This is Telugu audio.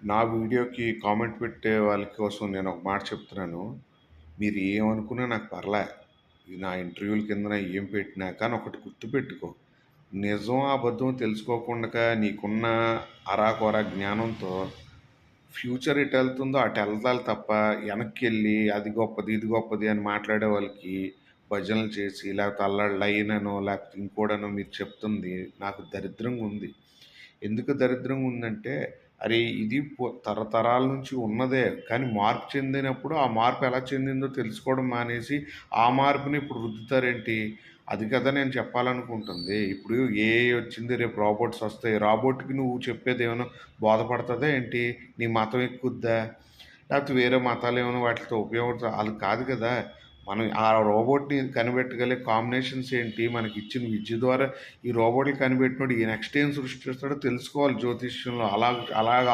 నా వీడియోకి కామెంట్ పెట్టే వాళ్ళ కోసం నేను ఒక మాట చెప్తున్నాను. మీరు ఏమనుకున్నా నాకు పర్లే. నా ఇంటర్వ్యూల కిందన ఏం పెట్టినా కానీ ఒకటి గుర్తుపెట్టుకో. నిజం, అబద్ధం తెలుసుకోకుండగా నీకున్న అరాకొర జ్ఞానంతో ఫ్యూచర్ ఎటెళ్తుందో అటెళ్తాలు తప్ప, వెనక్కెళ్ళి అది గొప్పది, ఇది గొప్పది అని మాట్లాడే వాళ్ళకి భజనలు చేసి, లేకపోతే లైననో, లేకపోతే ఇంకోటనో మీరు చెప్తుంది నాకు దరిద్రంగా ఉంది. ఎందుకు దరిద్రంగా ఉందంటే, అరే! ఇది తరతరాల నుంచి ఉన్నదే. కానీ మార్పు చెందినప్పుడు, ఆ మార్పు ఎలా చెందిందో తెలుసుకోవడం మానేసి, ఆ మార్పుని ఇప్పుడు రుద్దుతారేంటి? అది కదా నేను చెప్పాలనుకుంటుంది. ఇప్పుడు ఏఐ వచ్చింది, రేపు రోబోట్స్ వస్తాయి. రోబోట్‌కి నువ్వు చెప్పేదేమైనా బోధపడతదా ఏంటి? నీ మతం ఎక్కుద్దా? లేకపోతే వేరే మతాలేమైనా వాటితో ఉపయోగపడతా ఆళ్ళు కాదు కదా! మనం ఆ రోబోట్‌ని కనిపెట్టగలిగే కాంబినేషన్స్ ఏంటి? మనకిచ్చిన విద్య ద్వారా ఈ రోబోట్‌లు కనిపెట్టినోడు ఈ నెక్స్ట్ ఏం సృష్టిస్తాడో తెలుసుకోవాలి జ్యోతిష్యంలో. అలాగ అలాగ